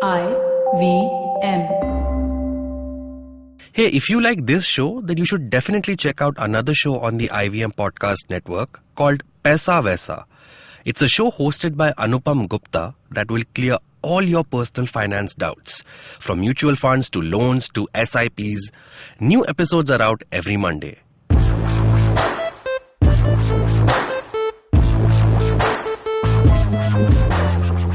IVM. Hey, if you like this show, then you should definitely check out another show on the IVM podcast network called Paisa Vaisa. It's a show hosted by Anupam Gupta that will clear all your personal finance doubts, from mutual funds to loans to SIPs. New episodes are out every Monday.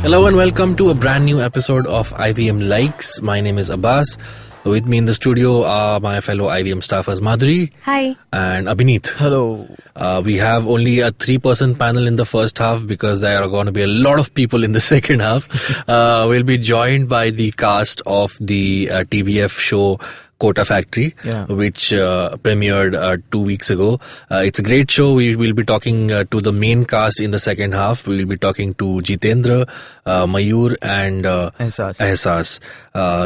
Hello and welcome to a brand new episode of IVM Likes. My name is Abbas. With me in the studio are my fellow IVM staffers Madhuri. Hi. And Abhineet. Hello. We have only a 3-person panel in the first half because there are going to be a lot of people in the second half. We'll be joined by the cast of the TVF show Kota Factory, which premiered 2 weeks ago. It's a great show. We will be talking to the main cast in the second half. We will be talking to Jitendra, Mayur and Ahsaas.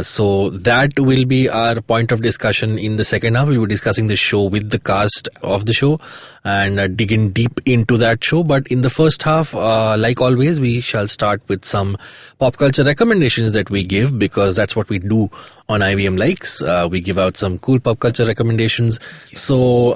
So that will be our point of discussion in the second half. We will be discussing the show with the cast of the show and digging deep into that show. But in the first half, like always, we shall start with some pop culture recommendations that we give, because that's what we do on IVM Likes. We give out some cool pop culture recommendations. Yes. So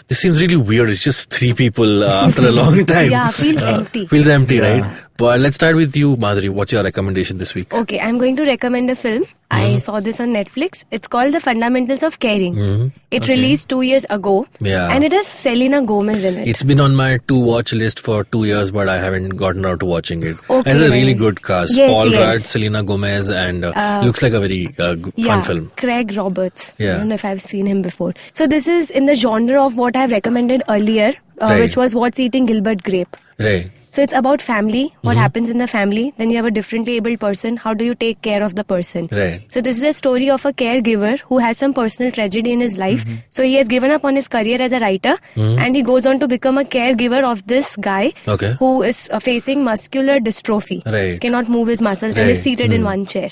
this seems really weird. It's just 3 people after a long time. Yeah, feels empty. Feels empty, right? But let's start with you, Madhuri. What's your recommendation this week? Okay, I'm going to recommend a film. I saw this on Netflix. It's called The Fundamentals of Caring. It released 2 years ago. Yeah. And it has Selena Gomez in it. It's been on my to-watch list for 2 years, but I haven't gotten around to watching it. Okay, it's a really good cast. Yes, Paul yes. Rudd, Selena Gomez, and looks like a very fun film. Craig Roberts. Yeah. I don't know if I've seen him before. So this is in the genre of what I've recommended earlier, which was What's Eating Gilbert Grape. Right. So it's about family, what happens in the family. Then you have a differently abled person. How do you take care of the person? Right. So this is a story of a caregiver who has some personal tragedy in his life. So he has given up on his career as a writer and he goes on to become a caregiver of this guy who is facing muscular dystrophy. Right. Cannot move his muscles and is seated in one chair.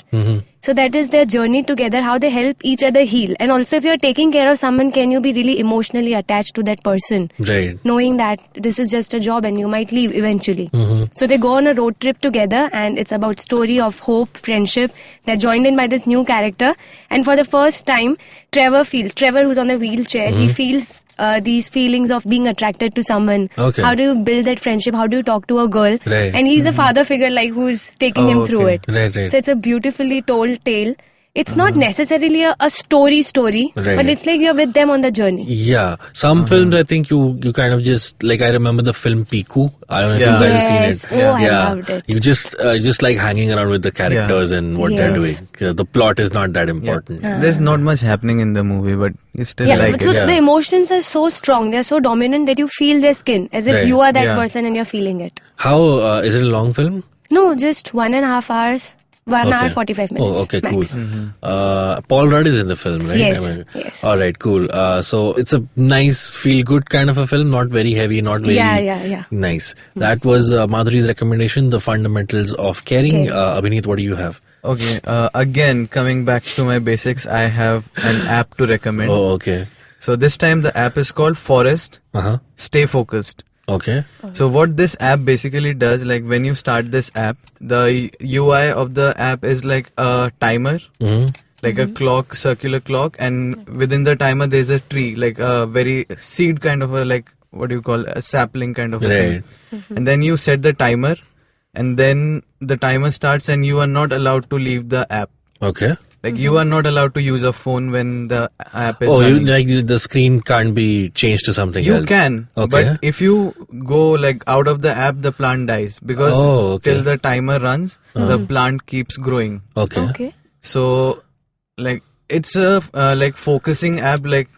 So that is their journey together, how they help each other heal. And also if you're taking care of someone, can you be really emotionally attached to that person? Right. Knowing that this is just a job and you might leave eventually. So they go on a road trip together and it's about story of hope, friendship. They're joined in by this new character. And for the first time, Trevor who's on a wheelchair, he feels these feelings of being attracted to someone. Okay. How do you build that friendship? How do you talk to a girl? Right. And he's the father figure who's taking him through it. Right. So it's a beautifully told tale. It's not necessarily a story, but it's like you're with them on the journey. Yeah. Some films, I think you kind of just, like I remember the film Piku. I don't know if you guys have seen it. Oh, I loved it. You just like hanging around with the characters and what they're doing. The plot is not that important. There's not much happening in the movie, but you still like so it. the emotions are so strong, they're so dominant that you feel their skin as if you are that person and you're feeling it. How, is it a long film? No, just 1.5 hours. 1 hour 45 minutes. Oh, okay, max. Cool. Paul Rudd is in the film, right? Yes. All right, cool. So it's a nice, feel-good kind of a film, not very heavy, not very nice. That was Madhuri's recommendation, The Fundamentals of Caring. Abhineet, what do you have? Okay, again, coming back to my basics, I have an app to recommend. Oh, okay. So this time the app is called Forest. Stay Focused. Okay. So what this app basically does, like when you start this app, the UI of the app is like a timer, like a clock, circular clock, and within the timer there's a tree, like a very seed kind of a, like, what do you call, a sapling kind of a thing. And then you set the timer, and then the timer starts and you are not allowed to leave the app. Okay. Like you are not allowed to use a phone when the app is running. Like the screen can't be changed to something else. You can, but if you go like out of the app, the plant dies because till the timer runs, the plant keeps growing. Okay. So, like it's a like focusing app, like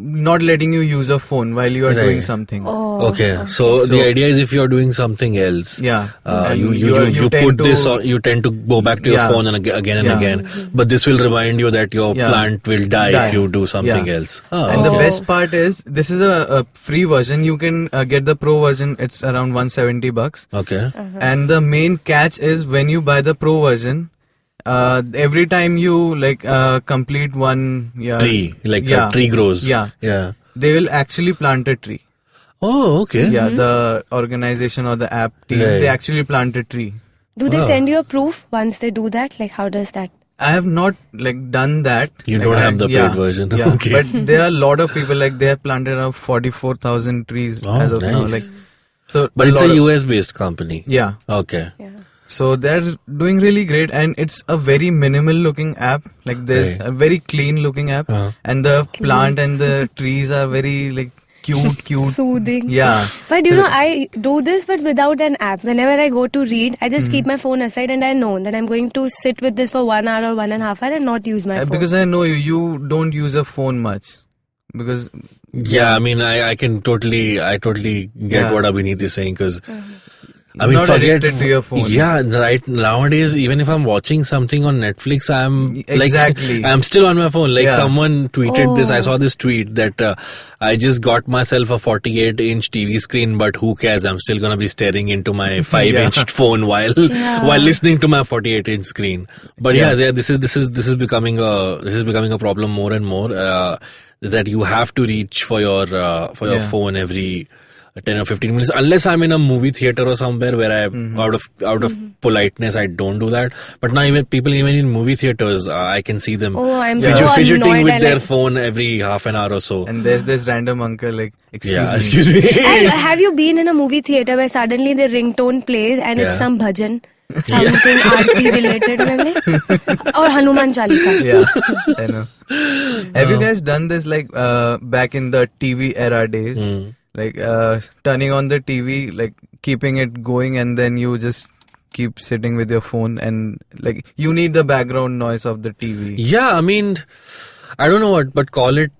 not letting you use a phone while you are doing something. Okay. So the idea is if you're doing something else, you put this on, you tend to go back to your phone and again and again. But this will remind you that your plant will die if you do something else. And the best part is this is a free version. You can get the pro version. It's around $170. Okay. And the main catch is when you buy the pro version, every time you like complete one tree, like a tree grows. They will actually plant a tree. Oh, okay. The organization or the app team, they actually plant a tree. Do they Wow. send you a proof once they do that? Like, how does that? I have not like done that. You Like, don't have the paid yeah, version. Yeah. Okay. But there are a lot of people like they have planted around 44,000 trees Oh, as of now. nice. Like, so But it's a lot of- US based company. Yeah. Okay. Yeah. So they're doing really great, and it's a very minimal looking app. Like there's Right. a very clean looking app, Uh-huh. and the plant and the trees are very like cute. Soothing. Yeah. But you know, I do this but without an app. Whenever I go to read, I just keep my phone aside and I know that I'm going to sit with this for 1 hour or 1.5 hours and not use my phone. Because I know you don't use a phone much. Because Yeah, I mean, I totally get Yeah. what Abhineet is saying because I You're mean, not forget addicted to your phone. Yeah, right. Nowadays, even if I'm watching something on Netflix, Exactly. I'm still on my phone. Like Yeah. someone tweeted this. I Oh. saw this tweet that I just got myself a 48-inch TV screen, but who cares? I'm still gonna be staring into my 5-inch phone while listening to my 48-inch screen. But yeah, this is becoming a problem more and more. That you have to reach for your phone every 10 or 15 minutes, unless I'm in a movie theater or somewhere where I out of politeness I don't do that. But now even in movie theaters, I can see them Oh, I'm so fidgeting annoyed. with I their like- phone every half an hour or so. and there's this random uncle like, Yeah, excuse me. excuse me. And have you been in a movie theater where suddenly the ringtone plays and Yeah. it's some bhajan? Something aarti related maybe? Or Hanuman Chalisa. Yeah, I know. Have you guys done this like back in the TV era days? Like turning on the TV, like keeping it going, and then you just keep sitting with your phone, and like you need the background noise of the TV. Yeah, I mean, I don't know what, but call it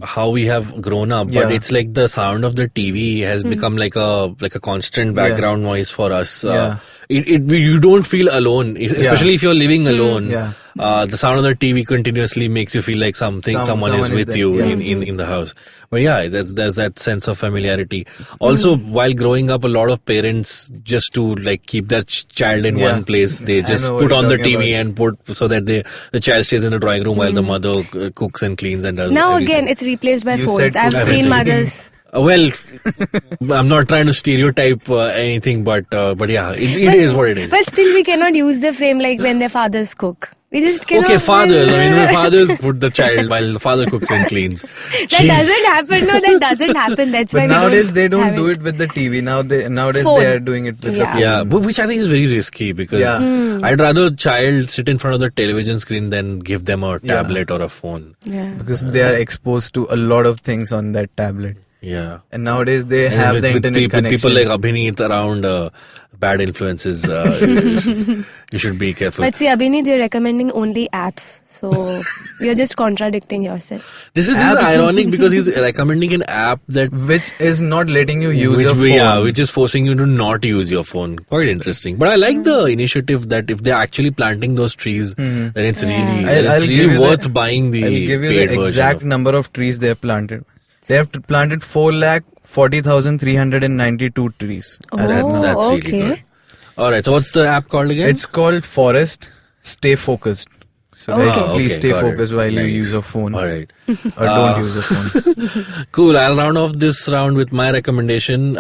how we have grown up. But Yeah. it's like the sound of the TV has become like a constant background noise for us. Yeah. You don't feel alone, especially if you're living alone. Yeah. The sound of the TV continuously makes you feel like someone is with there. you Yeah. in the house. But yeah, there's that sense of familiarity. Also, while growing up, a lot of parents, just to like keep their child in Yeah. one place, they I just know what put you're on the talking TV about. and put so that the child stays in the drawing room while the mother cooks and cleans and does Now everything. again, it's replaced by You phones. said I've cooks seen and mothers. Well, I'm not trying to stereotype anything, but yeah, it is what it is. But still, we cannot use the frame like when their fathers cook. We just cannot. Okay, fathers. I mean, when fathers put the child while the father cooks and cleans. That doesn't happen. No, that doesn't happen. That's why But we nowadays they don't have do it with the TV. Nowadays Phone. they are doing it with the Yeah. phone. Yeah, which I think is very risky because Yeah. I'd rather a child sit in front of the television screen than give them a tablet or a phone. Yeah. Because they are exposed to a lot of things on that tablet. Yeah. And nowadays they And have with, the with internet people, connection. people like Abhineet around bad influences, you should be careful. But see, Abhineet, you're recommending only apps. So you're just contradicting yourself. This is ironic because he's recommending an app that which is not letting you use your phone. which is forcing you to not use your phone. Quite interesting. But I like the initiative that if they're actually planting those trees, then it's really I'll give you worth buying the I'll give you paid the version exact of. number of trees they have planted. They have planted 4,40,392 trees. That's really okay. good. All right. So what's the app called again? It's called Forest. Stay focused. So guys, Ah, please okay, stay got it. focused while you Nice. use your phone. All right. Or don't use your phone. Cool. I'll round off this round with my recommendation.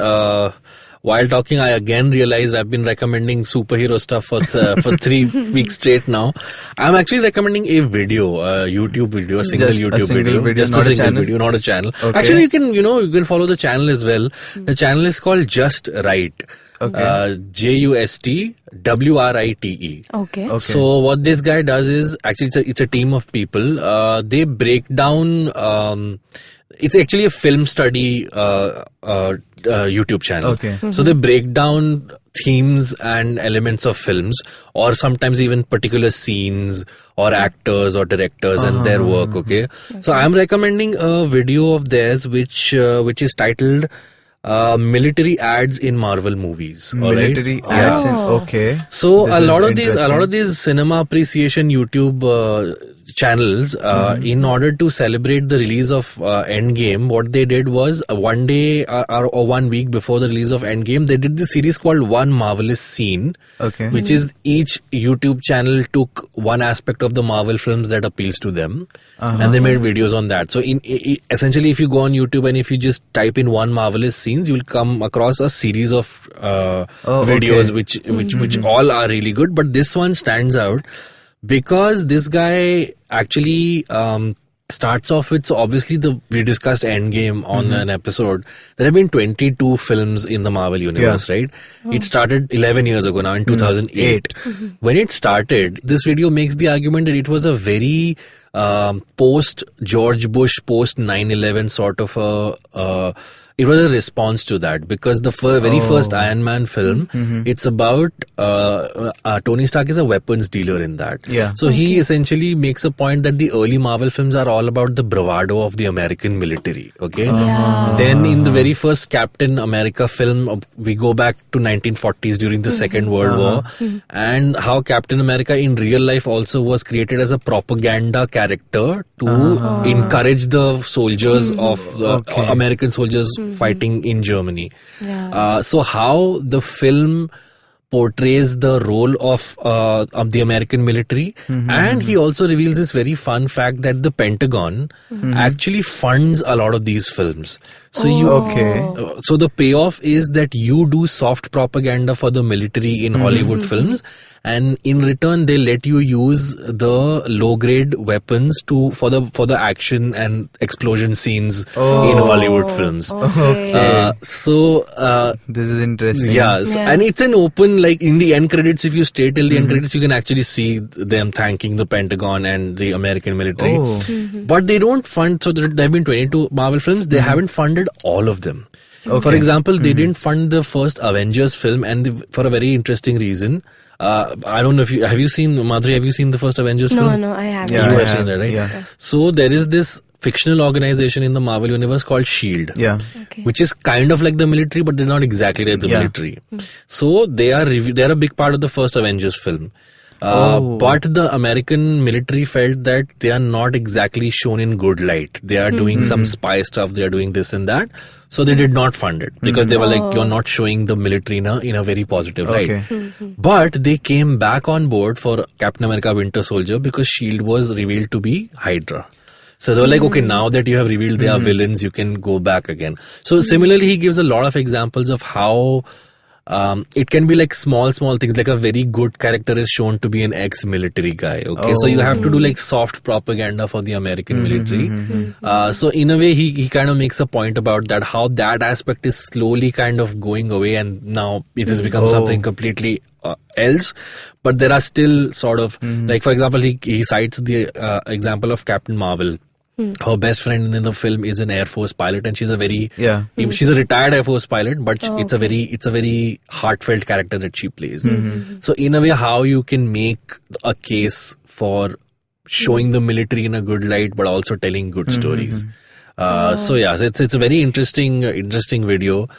While talking, I again realized I've been recommending superhero stuff for 3 weeks straight now. I'm actually recommending a video, a YouTube video, a single Just a YouTube single video, just not a a single channel? video, not a channel. Okay. Actually, you can follow the channel as well. The channel is called Just Right. Okay. JUSTWRITE. Okay. Okay. So what this guy does is actually it's a team of people. They break down. It's actually a film study YouTube channel. Okay. So they break down themes and elements of films, or sometimes even particular scenes or actors or directors and their work. Okay. So I'm recommending a video of theirs which is titled military ads in Marvel movies. All right? Military ads. Okay. So This a is lot of interesting. these cinema appreciation YouTube channels, in order to celebrate the release of Endgame, what they did was one day or 1 week before the release of Endgame, they did this series called One Marvelous Scene, which is each YouTube channel took one aspect of the Marvel films that appeals to them, and they made videos on that. So essentially, if you go on YouTube and if you just type in One Marvelous Scenes, you'll come across a series of videos which all are really good, but this one stands out because this guy actually starts off with, so obviously we discussed Endgame on an episode. There have been 22 films in the Marvel universe, right? It started 11 years ago now in 2008. When it started, this video makes the argument that it was a very post George Bush, post 9/11 sort of it was a response to that, because the very first Iron Man film, it's about Tony Stark is a weapons dealer in that. So he essentially makes a point that the early Marvel films are all about the bravado of the American military. Then in the very first Captain America film, we go back to 1940s during the Second World War, and how Captain America in real life also was created as a propaganda character to encourage the soldiers of American soldiers fighting in Germany. So how the film portrays the role of the American military, and he also reveals this very fun fact that the Pentagon actually funds a lot of these films. So so the payoff is that you do soft propaganda for the military in Hollywood films, and in return they let you use the low grade weapons for the action and explosion scenes in Hollywood films. So this is interesting. And it's an open, like in the end credits, if you stay till the end credits, you can actually see them thanking the Pentagon and the American military. But they don't fund, so there have been 22 Marvel films, they haven't funded all of them. For example, they didn't fund the first Avengers film, and for a very interesting reason. I don't know if have you seen, Madhuri, have you seen the first Avengers film? No, I haven't. You have seen that, right? So there is this fictional organization in the Marvel universe called S.H.I.E.L.D. Which is kind of like the military, but they're not exactly like the military. So they are a big part of the first Avengers film. But the American military felt that they are not exactly shown in good light. They are doing some spy stuff, they are doing this and that. So they did not fund it, because they were like, you're not showing the military in a very positive light. But they came back on board for Captain America Winter Soldier because S.H.I.E.L.D. was revealed to be Hydra. So they were like, okay, now that you have revealed they are villains, you can go back again. So similarly, he gives a lot of examples of how it can be like small things, like a very good character is shown to be an ex-military guy. So you have to do like soft propaganda for the American military. So in a way, he kind of makes a point about that, how that aspect is slowly kind of going away, and now it has become something completely else. But there are still sort of, like for example, he cites the example of Captain Marvel. Her best friend in the film is an Air Force pilot, and she's a very she's a retired Air Force pilot, but it's a very heartfelt character that she plays. So in a way, how you can make a case for showing the military in a good light, but also telling good stories. So yeah, it's a very interesting video.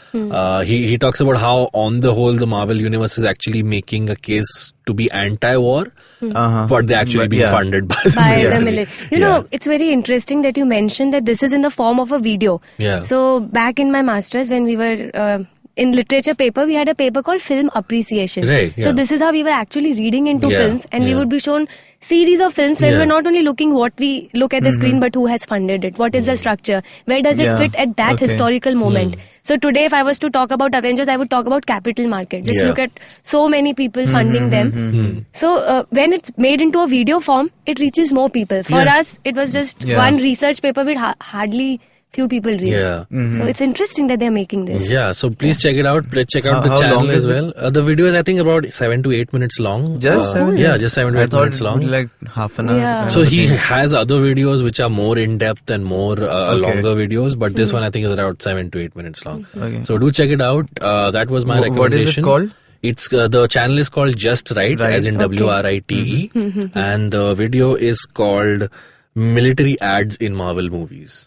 He talks about how on the whole the Marvel universe is actually making a case to be anti-war, but they're actually being funded by the military. You know, it's very interesting that you mentioned that this is in the form of a video. So back in my masters, when we were in literature paper, we had a paper called Film Appreciation. So this is how we were actually reading into films, and we would be shown series of films where we were not only looking what we look at the screen, but who has funded it, what is the structure, where does it fit at that historical moment. So today, if I was to talk about Avengers, I would talk about capital market. Just look at so many people funding them. So when it's made into a video form, it reaches more people. For us, it was just one research paper with hardly few people read. So it's interesting that they're making this. So please check it out. Please check out the channel as well. The video is, I think, about 7 to 8 minutes long. Just 7? Just 7 to 8 minutes long. Like half an hour. So he has other videos which are more in depth and more longer videos, but this one I think is around 7 to 8 minutes long. So do check it out. That was my recommendation. What is it called? It's the channel is called Just Right, as in WRITE, and the video is called Military Ads in Marvel Movies.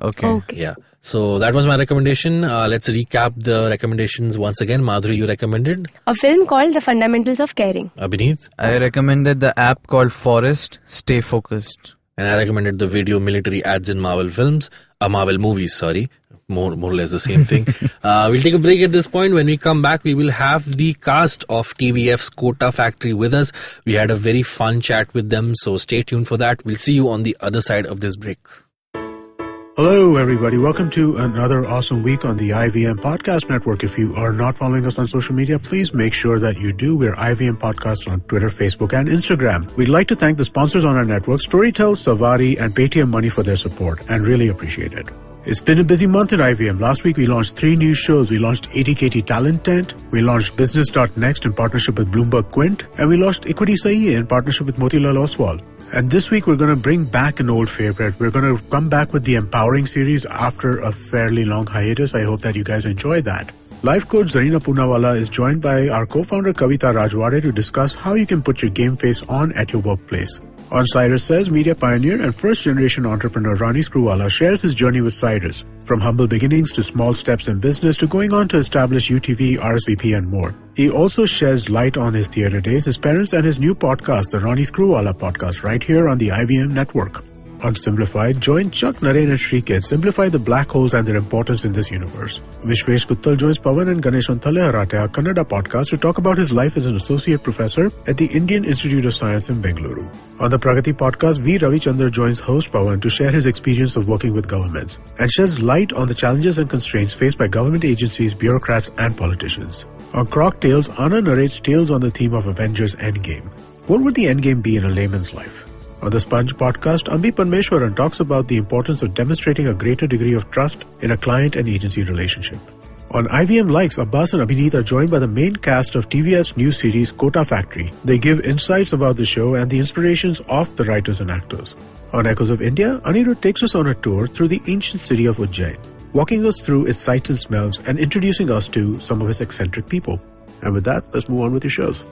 So that was my recommendation. Let's recap the recommendations once again. Madhuri, you recommended a film called The Fundamentals of Caring. Abhineet? I recommended the app called Forest Stay Focused. And I recommended the video Military Ads in Marvel Films, Marvel Movies, sorry. More or less the same thing. We'll take a break at this point. When we come back, we will have the cast of TVF's Kota Factory with us. We had a very fun chat with them, so stay tuned for that. We'll see you on the other side of this break. Hello, everybody. Welcome to another awesome week on the IVM Podcast Network. If you are not following us on social media, please make sure that you do. We're IVM Podcast on Twitter, Facebook, and Instagram. We'd like to thank the sponsors on our network, Storytel, Savari, and Paytm Money for their support, and really appreciate it. It's been a busy month at IVM. Last week, we launched 3 new shows. We launched 80KT Talent Tent, we launched Business.next in partnership with Bloomberg Quint, and we launched Equity Sahi in partnership with Motilal Oswal. And this week, we're going to bring back an old favorite. We're going to come back with the Empowering series after a fairly long hiatus. I hope that you guys enjoy that. Life coach Zarina Poonawala is joined by our co-founder Kavita Rajwade to discuss how you can put your game face on at your workplace. On Cyrus Says, media pioneer and first-generation entrepreneur Rani Screwwala shares his journey with Cyrus, from humble beginnings to small steps in business to going on to establish UTV, RSVP, and more. He also sheds light on his theater days, his parents, and his new podcast, the Rani Screwwala Podcast, right here on the IVM network. On Simplified, join Chuck, Naren, and Shrikit simplify the black holes and their importance in this universe. Vishwesh Guttal joins Pawan and Ganesh on Thale Harate, our Kannada podcast, to talk about his life as an associate professor at the Indian Institute of Science in Bengaluru. On the Pragati podcast, V. Ravichandra joins host Pawan to share his experience of working with governments and sheds light on the challenges and constraints faced by government agencies, bureaucrats, and politicians. On Croc Tales, Anna narrates tales on the theme of Avengers Endgame. What would the Endgame be in a layman's life? On the Sponge podcast, Ambi Parmeshwaran talks about the importance of demonstrating a greater degree of trust in a client and agency relationship. On IVM Likes, Abbas and Abhineet are joined by the main cast of TVF's new series Kota Factory. They give insights about the show and the inspirations of the writers and actors. On Echoes of India, Anirudh takes us on a tour through the ancient city of Ujjain, walking us through its sights and smells and introducing us to some of its eccentric people. And with that, let's move on with your shows.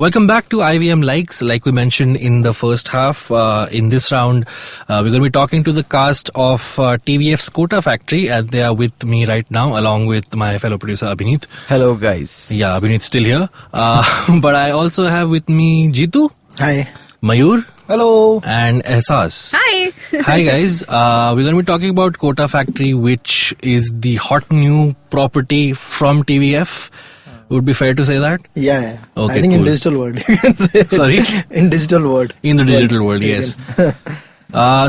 Welcome back to IVM Likes. Like we mentioned in the first half, in this round, we're going to be talking to the cast of TVF's Kota Factory, and they are with me right now, along with my fellow producer Abhineet. Hello, guys. Yeah, Abhineet's still here. But I also have with me Jitu. Hi. Mayur. Hello. And Ahsaas. Hi. Hi guys. We're going to be talking about Kota Factory, which is the hot new property from TVF. Would be fair to say that? Yeah. Okay, I think cool. in digital world you can say. Sorry? In digital world. In the digital world, yes.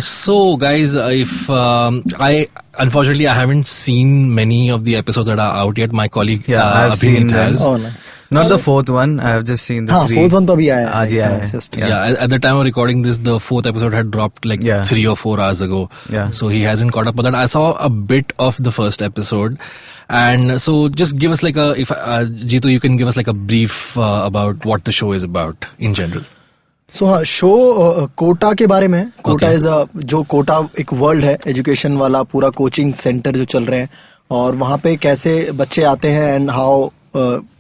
So guys, if unfortunately I haven't seen many of the episodes that are out yet. My colleague Abhineet has. Oh, nice. Not the 4th one. I have just seen the 3. 4th one to abhi aaya. Aaj hi aaya. It's just- Yeah, at the time of recording this, the 4th episode had dropped like 3 or 4 hours ago. Yeah. So he hasn't caught up with that. I saw a bit of the first episode. And so just give us like Jitu, you can give us like a brief about what the show is about in general. So हाँ, show Kota के बारे में. Kota is जो कोटा एक world है education वाला पूरा coaching centre जो चल रहे हैं और वहाँ पे कैसे बच्चे आते हैं एंड हाउ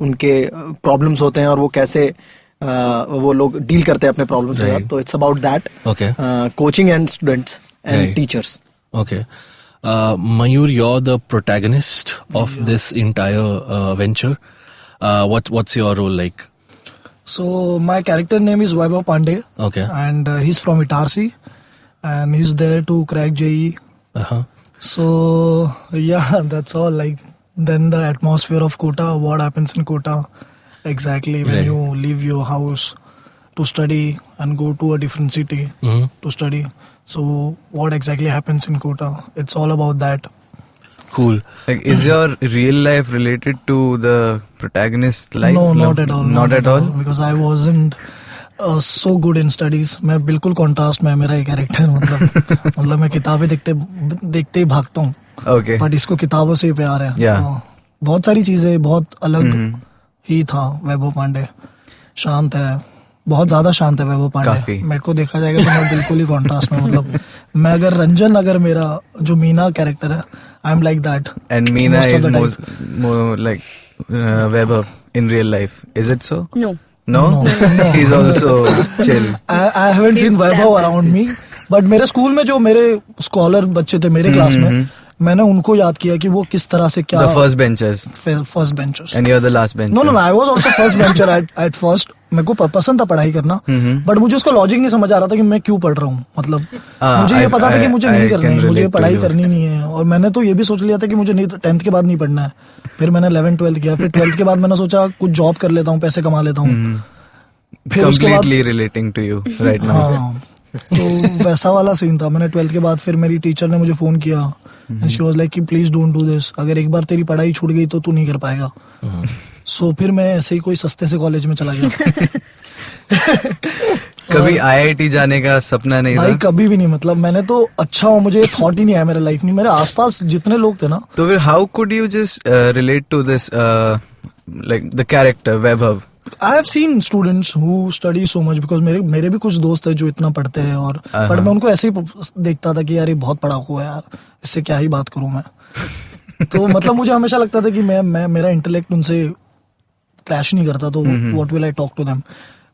उनके प्रॉब्लम्स होते हैं और वो कैसे वो लोग डील करते हैं अपने प्रॉब्लम्स के साथ. तो it's about that. Coaching and students and teachers. Okay. Mayur, you're the protagonist of this entire venture. What's your role like? So my character name is Vaibhav Pandey. Okay. And he's from Itarsi, and he's there to crack JEE. So yeah, that's all. Like then the atmosphere of Kota, what happens in Kota exactly when you leave your house to study and go to a different city to study. So what exactly happens in Kota? It's all about that. Cool. Like, is your real life related to the protagonist's life? No, not at all. Not at all? Because I wasn't so good in studies. मैं बिल्कुल contrast में मेरा ये character मतलब मैं किताबें देखते ही भागता हूँ. Okay. But इसको किताबों से ही प्यार है. Yeah. तो बहुत सारी चीजें बहुत अलग ही था. वैभव पांडे शांत है, बहुत ज्यादा शांत है वैभव पांडे. मेरे को देखा जाएगा तो मैं बिल्कुल ही कॉन्ट्रास्ट में मतलब मैं अगर मेरा जो मीना कैरेक्टर है I am like that. And Meena is more like Vaibhav in real life. Is it so? No? He's also chill. I haven't seen Vaibhav around me. But मेरे स्कूल में जो मेरे स्कॉलर बच्चे थे मेरे क्लास में मैंने उनको याद किया कि वो किस तरह से क्या. The first benchers. First benchers. And you're the last bencher. No, I was also first bencher at first. मेरे को पसंद था पढ़ाई करना, बट मुझे उसका लॉजिक नहीं समझ आ रहा था कि मैं क्यों पढ़ रहा हूँ. मतलब मुझे ये पता था कि मुझे नहीं करना है, मुझे पढ़ाई करनी नहीं है. और मैंने तो ये भी सोच लिया था कि मुझे 10th के बाद नहीं पढ़ना है. फिर मैंने 11th 12th किया. फिर 12th के बाद मैंने सोचा कुछ जॉब कर लेता हूँ, पैसे कमा लेता हूँ. फिर उसके बाद completely relating to you right now. हाँ, तो वैसा वाला सीन था. मैंने 12th के बाद फिर मेरी टीचर ने मुझे फोन किया एंड शी वाज लाइक कि प्लीज डोंट डू दिस. अगर एक बार तेरी पढ़ाई छूट गई तो तू नहीं कर पाएगा. सो फिर मैं ऐसे ही कोई सस्ते से कॉलेज में चला गया. कभी IIT जाने का सपना नहीं भाई था? कभी भी नहीं. मतलब मैंने तो अच्छा हो, मुझे थॉट ही नहीं आया मेरे लाइफ में. मेरे आसपास जितने लोग थे ना, तो फिर how could you just relate to this like the character Vaibhav? I have seen students who study so much because मेरे भी कुछ दोस्त हैं जो इतना पढ़ते हैं और पर मैं उनको ऐसे ही देखता था कि यार ये बहुत पढ़ाकू है यार, इससे क्या ही बात करूं मैं. तो मतलब मुझे हमेशा लगता था कि मैं मेरा इंटेलेक्ट उनसे क्लैश नहीं करता, तो what will I talk to them.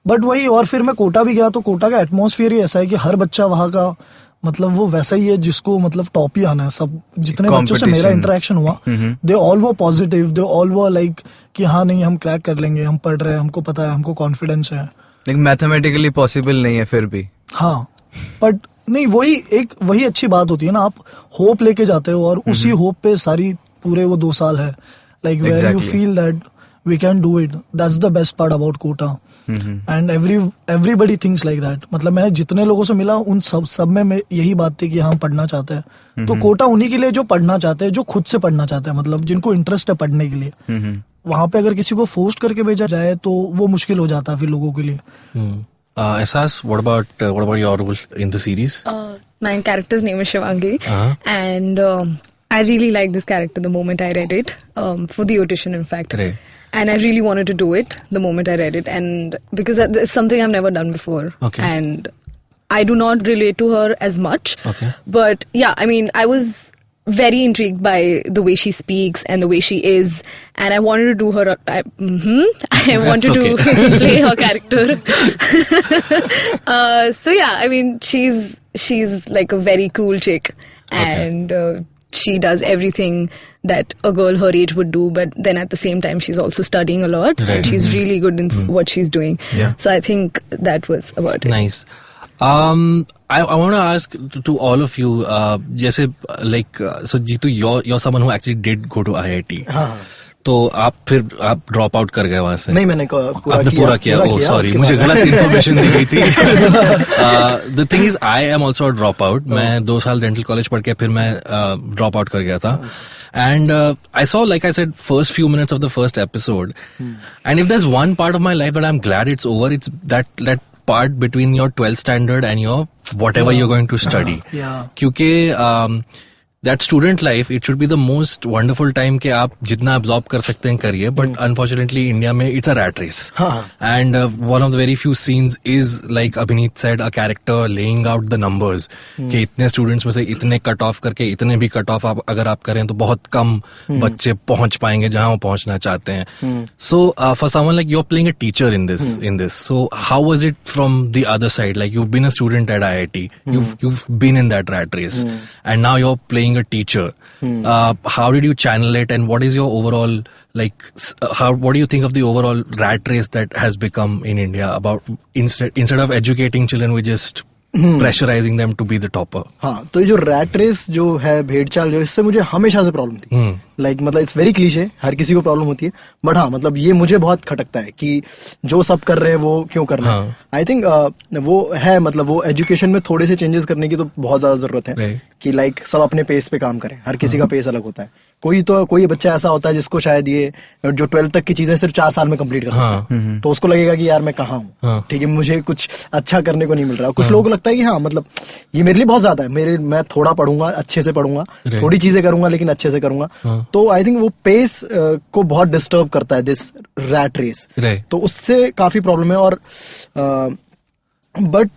But वही. और फिर मैं कोटा भी गया तो कोटा का एटमॉस्फेयर ही ऐसा है कि हर बच्चा वहाँ का मतलब वो वैसा ही है जिसको मतलब टॉप ही आना है. सब जितने बच्चों से मेरा इंटरेक्शन हुआ, दे ऑल वो पॉजिटिव, दे ऑल वो लाइक कि हाँ नहीं हम क्रैक कर लेंगे, हम पढ़ रहे हैं, हमको पता है, हमको कॉन्फिडेंस है. लेकिन मैथमेटिकली पॉसिबल नहीं है फिर भी. हाँ, बट नहीं वही अच्छी बात होती है ना. आप होप लेके जाते हो और उसी होप पे सारी पूरे वो 2 साल है. Like where you feel that we can do it. That's the best part about Kota. And everybody thinks like that. मतलब मैं जितने लोगों से मिला उन सब में यही बात थी कि हम पढ़ना चाहते हैं. तो कोटा उन्हीं के लिए जो पढ़ना चाहते हैं, जो खुद से पढ़ना चाहते हैं, मतलब जिनको इंटरेस्ट है पढ़ने के लिए. वहां पे अगर किसी को फोर्स करके भेजा जाए तो वो मुश्किल हो जाता है फिर लोगों के लिए. Ahsaas, what about your role in the series? My character's name is Shivani, and I really liked this character the moment I read it, for the audition in fact. Right. And I really wanted to do it the moment I read it, and because it's something I've never done before. Okay. And I do not relate to her as much. Okay. But yeah, I mean, I was very intrigued by the way she speaks and the way she is, and I wanted to do her. I wanted to play her character. So yeah, I mean, she's like a very cool chick, and she does everything that a girl her age would do, but then at the same time she's also studying a lot, right. and she's really good in what she's doing. Yeah. So I think that was about it. Nice. I want to ask to all of you, जैसे like so Jitu, you're someone who actually did go to IIT. तो आप drop out कर गए वहां से? नहीं, मैंने पूरा किया. ओह सॉरी, मुझे गलत इन्फॉर्मेशन दी गई थी. The thing is I am also drop out. मैं 2 साल डेंटल कॉलेज पढ़ के फिर मैं ड्रॉप आउट कर गया था. And I saw, like I said, first few minutes of the first episode. And if there's one part of my life that I'm glad it's over, it's that part between your 12th standard and your whatever you're going to study. क्योंकि that student life, it should be the most wonderful time कि आप जितना absorb कर सकते हैं करिए, but unfortunately India में it's a rat race. And one of the very few scenes is, like Abhineet said, a character laying out the numbers कि इतने students में से इतने cut off करके इतने भी cut off अगर आप करें तो बहुत कम बच्चे पहुंच पाएंगे जहां वो पहुंचना चाहते हैं. So for someone like you're playing a teacher in this, so how was it from the other side? Like you've been a student at IIT, you've been in that rat race, and now you're playing a teacher. How did you channel it, and what is your overall what do you think of the overall rat race that has become in India? About instead of educating children, we just pressurizing them to be the topper. हाँ, तो ये जो rat race जो है, भेड़चाल जो, इससे मुझे हमेशा से प्रॉब्लम थी. लाइक मतलब इट्स वेरी क्लीशे, हर किसी को प्रॉब्लम होती है, बट हाँ मतलब ये मुझे बहुत खटकता है कि जो सब कर रहे हैं वो क्यों करना है. आई थिंक वो है, मतलब वो एजुकेशन में थोड़े से चेंजेस करने की तो बहुत ज्यादा जरूरत है कि लाइक सब अपने पेस पे काम करें. हर किसी का पेस अलग होता है. कोई बच्चा ऐसा होता है जिसको शायद ये जो 12th तक की चीजें सिर्फ 4 साल में कंप्लीट कर सकता है, तो उसको लगेगा कि यार मैं कहाँ हूँ, ठीक है, मुझे कुछ अच्छा करने को नहीं मिल रहा. कुछ लोगों को लगता है कि हाँ मतलब ये मेरे लिए बहुत ज्यादा है, मैं थोड़ा पढ़ूंगा, अच्छे से पढ़ूंगा, थोड़ी चीजें करूंगा लेकिन अच्छे से करूंगा. तो आई थिंक वो पेस को बहुत डिस्टर्ब करता है दिस रैट रेस. तो उससे काफी प्रॉब्लम है. और बट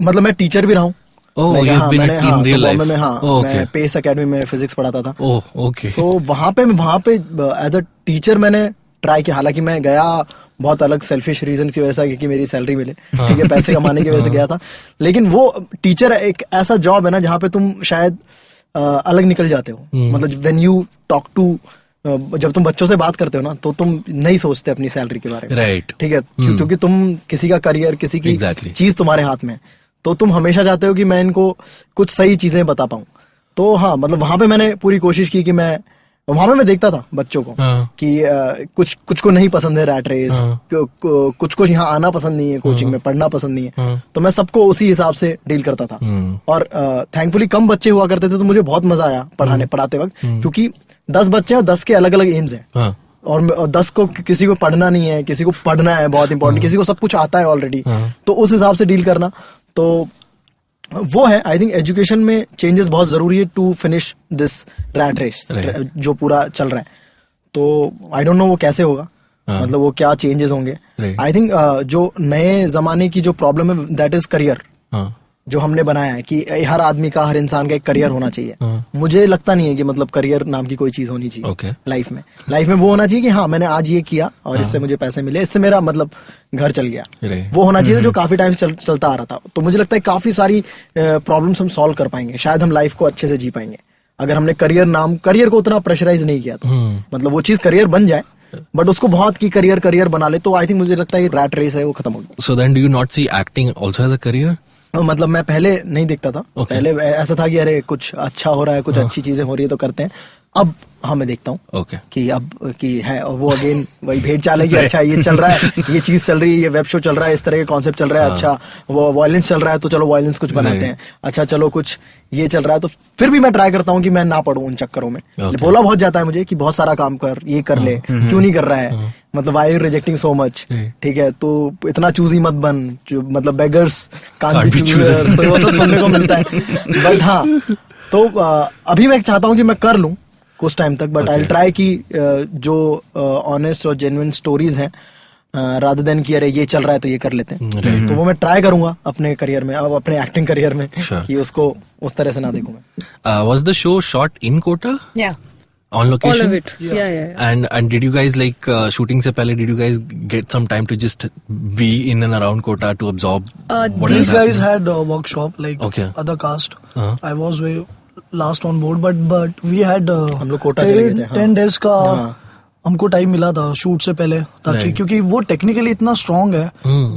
मतलब मैं टीचर भी रहा हूँ. मैं पेस एकेडमी में फिजिक्स पढ़ाता था. सो वहां पे एज अ टीचर मैंने ट्राई किया. हालांकि मैं गया बहुत अलग सेल्फिश रीजन की वजह से, क्योंकि मेरी सैलरी मिले, ठीक है, पैसे कमाने की वजह से गया था. लेकिन वो टीचर एक ऐसा जॉब है ना जहाँ पे तुम शायद अलग निकल जाते हो। मतलब व्हेन यू टॉक टू, जब तुम बच्चों से बात करते हो ना, तो तुम नहीं सोचते अपनी सैलरी के बारे में, राइट? ठीक है, क्योंकि तुम किसी का करियर, किसी की चीज तुम्हारे हाथ में, तो तुम हमेशा चाहते हो कि मैं इनको कुछ सही चीजें बता पाऊं। तो हाँ, मतलब वहां पे मैंने पूरी कोशिश की कि वहां पे मैं देखता था बच्चों को कि कुछ को नहीं पसंद है रैट रेस, कुछ को यहाँ आना पसंद नहीं है, कोचिंग में पढ़ना पसंद नहीं है, तो मैं सबको उसी हिसाब से डील करता था। और थैंकफुली कम बच्चे हुआ करते थे, तो मुझे बहुत मजा आया पढ़ाते वक्त, क्योंकि 10 बच्चे हैं और 10 के अलग अलग एम्स हैं। और 10 को, किसी को पढ़ना नहीं है, किसी को पढ़ना है बहुत इंपॉर्टेंट, किसी को सब कुछ आता है ऑलरेडी, तो उस हिसाब से डील करना, तो वो है। आई थिंक एजुकेशन में चेंजेस बहुत जरूरी है to finish this rat race जो पूरा चल रहा है। तो आई डोंट नो वो कैसे होगा, मतलब वो क्या चेंजेस होंगे। आई थिंक जो नए जमाने की जो प्रॉब्लम है दैट इज करियर, जो हमने बनाया है कि हर आदमी का, हर इंसान का एक करियर होना चाहिए। मुझे लगता नहीं है कि मतलब करियर नाम की कोई चीज होनी चाहिए लाइफ में वो होना चाहिए कि हाँ मैंने आज ये किया और इससे मुझे पैसे मिले, इससे मेरा मतलब घर चल गया, वो होना चाहिए जो काफी टाइम से चलता आ रहा था। तो मुझे लगता है काफी सारी प्रॉब्लम्स हम सॉल्व कर पाएंगे, शायद हम लाइफ को अच्छे से जी पाएंगे अगर हमने करियर को उतना प्रेशराइज नहीं किया तो। मतलब वो चीज करियर बन जाए, बट उसको बहुत की करियर बना ले, तो आई थिंक मुझे लगता है रैट रेस है वो खत्म होगी। So then do you not see acting also as a career? मतलब मैं पहले नहीं देखता था, पहले ऐसा था कि अरे कुछ अच्छा हो रहा है, कुछ अच्छी चीजें हो रही है तो करते हैं। अब हाँ मैं देखता हूँ कि अब कि है, और वो अगेन वही भेड़ चाल है कि अच्छा ये चल रहा है, ये चीज चल रही है, ये वेब शो चल रहा है, इस तरह के कॉन्सेप्ट चल रहा है, अच्छा वो वायलेंस चल रहा है तो चलो वायलेंस कुछ बनाते हैं, अच्छा चलो कुछ ये चल रहा है, तो फिर भी मैं ट्राई करता हूँ कि मैं ना पढूं उन चक्करों में। बोला बहुत जाता है मुझे कि बहुत सारा काम कर, ये कर ले, क्यों नहीं कर रहा है, मतलब why you rejecting so much, ठीक है, तो इतना चूजी मत बन, मतलब बेगर्स कांट बी चूजर्स, तो वो सब सुनने को मिलता है। बट हाँ, तो अभी मैं चाहता हूँ कि मैं कर लूं कुछ टाइम तक, बट आई विल ट्राई कि जो ऑनेस्ट और जेन्युइन स्टोरीज हैं, रादर देन कि अरे ये चल रहा है तो ये कर लेते हैं, तो वो मैं ट्राई करूंगा अपने करियर में, अब अपने एक्टिंग करियर में, कि उसको उस तरह से ना देखूं मैं। Was the show shot in Kota? On location? All of it. Yeah. And did you guys like shooting se pehle, did you guys get some time to just be in and around Kota to absorb what these guys had a workshop like other cast. I was last on board, but we had हम लोग कोटा चले गए थे 10 days का हमको time मिला था shoot से पहले, ताकि क्योंकि वो टेक्निकली इतना स्ट्रांग है,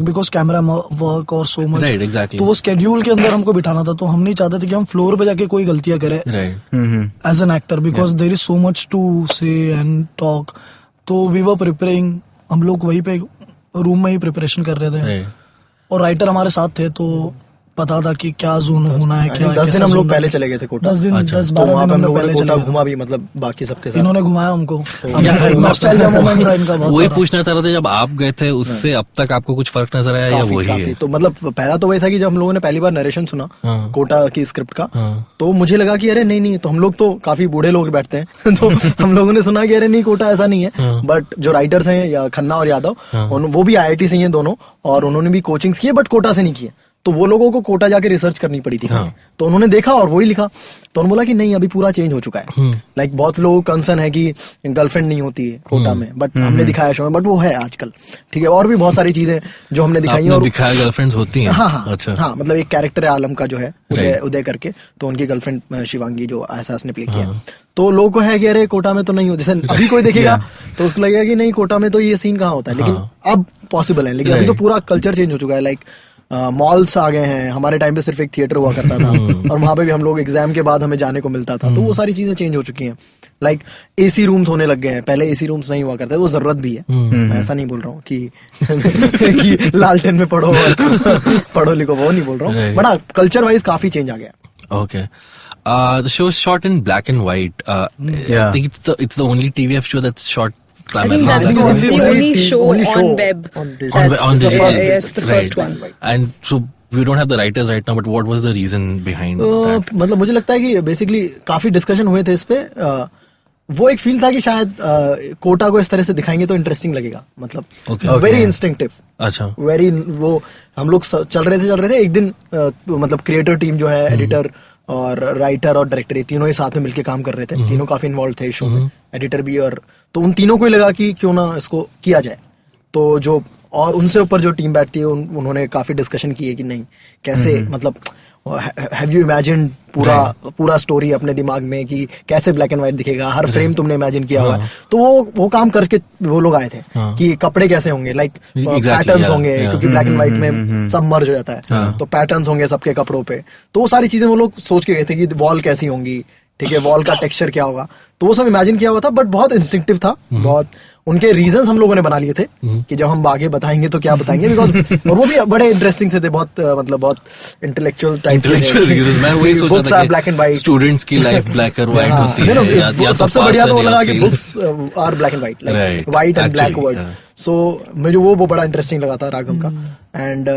बिकॉज कैमरा वर्क और सो मच, तो वो स्केड्यूल के अंदर हमको बिठाना था, तो हम नहीं चाहते थे कि हम फ्लोर पे जाके कोई गलतियां करें as an actor, because there is so much to say and talk. तो वी वर प्रिपेयरिंग, हम लोग वहीं पे रूम में ही प्रिपरेशन कर रहे थे, और राइटर हमारे साथ थे, तो पता था कि क्या जोन होना है, क्या 10 दिन हम लोग पहले चले गए थे कोटा, 10 दिन 10-12 दिन हम लोग पहले चले घुमा भी, मतलब बाकी सबके साथ इन्होंने घुमाया हमको, नॉस्टैल्जिया मोमेंट था इनका बहुत। वही पूछना चाह रहा था, जब आप गए थे उससे अब तक आपको कुछ फर्क नजर आया या वही है? तो मतलब पहला तो वही था कि जब हम लोगों ने पहली बार नरेशन सुना कोटा की स्क्रिप्ट का, तो मुझे लगा कि अरे नहीं, तो हम लोग तो काफी बूढ़े लोग बैठते हैं तो हम लोगों ने सुना कि अरे नहीं कोटा ऐसा नहीं है, बट जो राइटर्स हैं या खन्ना और यादव, वो भी IIT से ही हैं दोनों, और उन्होंने भी कोचिंग्स किए बट कोटा से नहीं किए, तो वो लोगों को कोटा जाके रिसर्च करनी पड़ी थी। तो उन्होंने देखा और वही लिखा, तो उन्होंने बोला कि नहीं अभी पूरा चेंज हो चुका है। लाइक बहुत लोगों को कंसर्न है कि गर्लफ्रेंड नहीं होती है कोटा में, बट हमने दिखाया शो में, बट वो है आजकल, ठीक है, और भी बहुत सारी चीजें जो हमने दिखाई और दिखाया गर्लफ्रेंड्स होती हैं। हाँ, मतलब एक कैरेक्टर है आलम का जो है उदय करके, तो उनकी गर्लफ्रेंड शिवांगी जो अहसास ने प्ले किया, तो लोगों को है कि अरे कोटा में तो नहीं हो, जैसे अभी कोई देखेगा तो उसको लगेगा कि नहीं कोटा में तो ये सीन कहाँ होता है, लेकिन अब पॉसिबल है, लेकिन अभी तो पूरा कल्चर चेंज हो चुका है। लाइक मॉल्स आ गए हैं, हमारे टाइम पे सिर्फ एक थिएटर हुआ करता था और वहां पे भी हम लोग एग्जाम के बाद हमें जाने को मिलता था, तो वो सारी चीजें चेंज हो चुकी हैं। लाइक AC रूम्स होने लग गए हैं, पहले AC रूम्स नहीं हुआ करते, वो जरूरत भी है, मैं ऐसा नहीं बोल रहा हूँ कि कि लालटेन में पढ़ो लिखो, वो नहीं बोल रहा हूँ, बट हाँ कल्चर वाइज काफी चेंज आ गया। Okay, the show is shot in black and white. I think it's the only TVF show that's shot. I think that's the only show on web. It's the first one. And so we don't have the writers right now, but what was the reason behind that? मतलब मुझे लगता है कि basically काफी discussion हुए थे इस पे। वो एक फील था कि शायद कोटा को इस तरह से दिखाएंगे तो इंटरेस्टिंग लगेगा, मतलब वेरी इंस्टिंक्टिव। अच्छा, वेरी वो हम लोग चल रहे थे एक दिन, मतलब क्रिएटर टीम जो है, एडिटर और राइटर और डायरेक्टर, ये तीनों ही साथ में मिलके काम कर रहे थे, तीनों काफी इन्वॉल्व थे शो में, एडिटर भी, और तो उन तीनों को ही लगा कि क्यों ना इसको किया जाए। तो जो और उनसे ऊपर जो टीम बैठती है उन्होंने काफी डिस्कशन की है कि नहीं कैसे, मतलब हैव यू इमेजिन्ड पूरा स्टोरी अपने दिमाग में कि कैसे ब्लैक एंड व्हाइट दिखेगा, हर फ्रेम तुमने इमेजिन किया हुआ है. तो वो काम करके वो लोग आए थे कि कपड़े कैसे होंगे, लाइक पैटर्न्स होंगे, क्योंकि ब्लैक एंड व्हाइट में सब मर्ज हो जाता है, तो पैटर्न्स होंगे सबके कपड़ों पे. तो वो सारी चीजें वो लोग सोच के गए थे कि वॉल कैसी होंगी, ठीक है, वॉल का टेक्सचर क्या होगा. तो वो सब इमेजिन किया हुआ था, बट बहुत इंस्टिंक्टिव था. बहुत उनके रीजंस हम लोगों ने बना लिए थे कि जब हम आगे बताएंगे तो क्या बताएंगे, बिकॉज और वो भी बड़े इंटरेस्टिंग से थे, बहुत मतलब बहुत इंटेलेक्चुअल टाइप रीजंस. मैं वही सोच रहा था कि ब्लैक एंड व्हाइट स्टूडेंट्स की लाइफ ब्लैक और व्हाइट होती है, या सबसे बढ़िया तो लगा कि books are black and white, like white and black words. So मुझे वो बड़ा इंटरेस्टिंग लगा था राघव का. एंड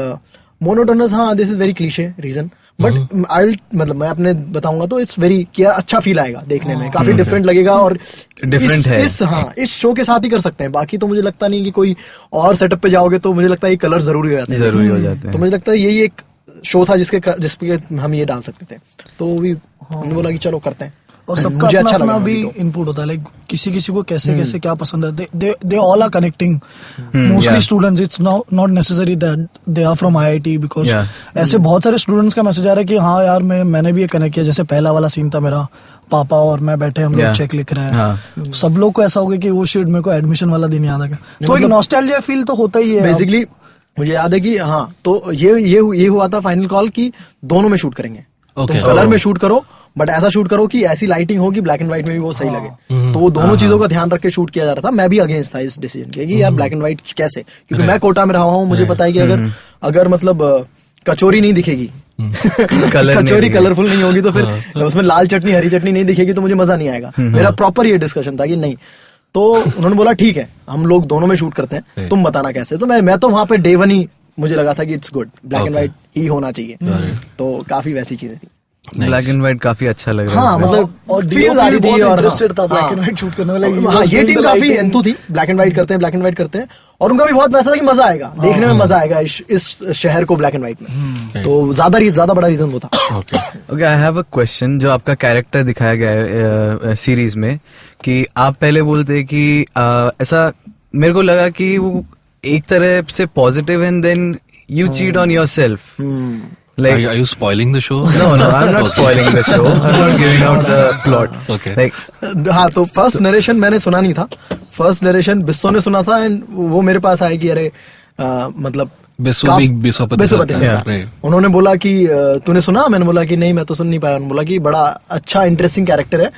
मोनोटोनस, हाँ, this is very cliche reason, but मतलब मैं अपने बताऊंगा तो इट्स वेरी क्या अच्छा फील आएगा देखने में, काफी डिफरेंट लगेगा. और डिफरेंट है इस शो के साथ ही कर सकते हैं. बाकी तो मुझे लगता नहीं कि कोई और सेटअप पे जाओगे तो मुझे लगता है ये कलर जरूरी हो जाते हैं. तो मुझे लगता है यही एक शो था जिसपे हम ये डाल सकते थे. तो भी हमने बोला कि चलो करते हैं. और सबका अपना अपना भी इनपुट होता है, लाइक किसी को कैसे क्या पसंद है. They all are connecting, mostly students. It's not necessary that they are from IIT, because ऐसे बहुत सारे स्टूडेंट्स का मैसेज आ रहा है कि हाँ यार मैंने भी ये कनेक्ट किया. जैसे पहला वाला सीन था, मेरा पापा और मैं बैठे, हम लोग चेक लिख रहे हैं. सब लोग को ऐसा हो गया कि वो शिट, मेरे को एडमिशन वाला दिन याद आ गया. तो एक नॉस्टैल्जिया फील तो होता ही है बेसिकली. मुझे याद है कि हाँ, तो ये हुआ था फाइनल कॉल कि दोनों में शूट करेंगे. कलर में शूट करो, बट ऐसा शूट करो कि ऐसी लाइटिंग हो कि ब्लैक एंड व्हाइट में भी वो सही लगे. तो वो दोनों चीजों का ध्यान रख के शूट किया जा रहा था. मैं भी अगेंस्ट था इस डिसीजन के कि यार ब्लैक एंड व्हाइट कैसे, क्योंकि मैं कोटा में रहा हूँ, मुझे पता है कि अगर मतलब कचौरी नहीं दिखेगी, कचौरी कलरफुल नहीं होगी, तो फिर उसमें लाल चटनी हरी चटनी नहीं दिखेगी तो मुझे मजा नहीं आएगा. मेरा प्रॉपर ये डिस्कशन था कि नहीं. तो उन्होंने बोला ठीक है, हम लोग दोनों में शूट करते हैं, तुम बताना कैसे. तो मैं तो वहां पे डे वन ही मुझे लगा था कि it's good, black and white ही होना चाहिए. तो काफी वैसी चीजें थी. ब्लैक एंड व्हाइट काफी अच्छा लग रहा है. हाँ, मतलब और फील आ रही थी और इंटरेस्टेड था ब्लैक एंड व्हाइट शूट करने वाला. हाँ, ये टीम काफी एंथु थी, ब्लैक एंड व्हाइट करते हैं. और उनका भी बहुत वैसा था कि मजा आएगा देखने में, मजा आएगा इस शहर को ब्लैक एंड व्हाइट में. तो ज्यादा बड़ा रीजन वो था. Okay, I have a question. जो आपका कैरेक्टर दिखाया गया है सीरीज में, कि आप पहले बोलते कि ऐसा मेरे को लगा कि वो एक तरह से positive and then you cheat on yourself. Like, are you spoiling the show? No, I'm not spoiling the show. I'm not giving out the plot. Okay. Like, हाँ, तो फर्स्ट नरेशन मैंने सुना नहीं था. फर्स्ट नरेशन बिस्सो ने सुना था, and वो मेरे पास आया कि अरे मतलब बिस्वपति से उन्होंने बोला कि तूने सुना. मैंने बोला कि नहीं, मैं तो सुन नहीं पाया. उन्होंने बोला कि बड़ा अच्छा इंटरेस्टिंग कैरेक्टर है,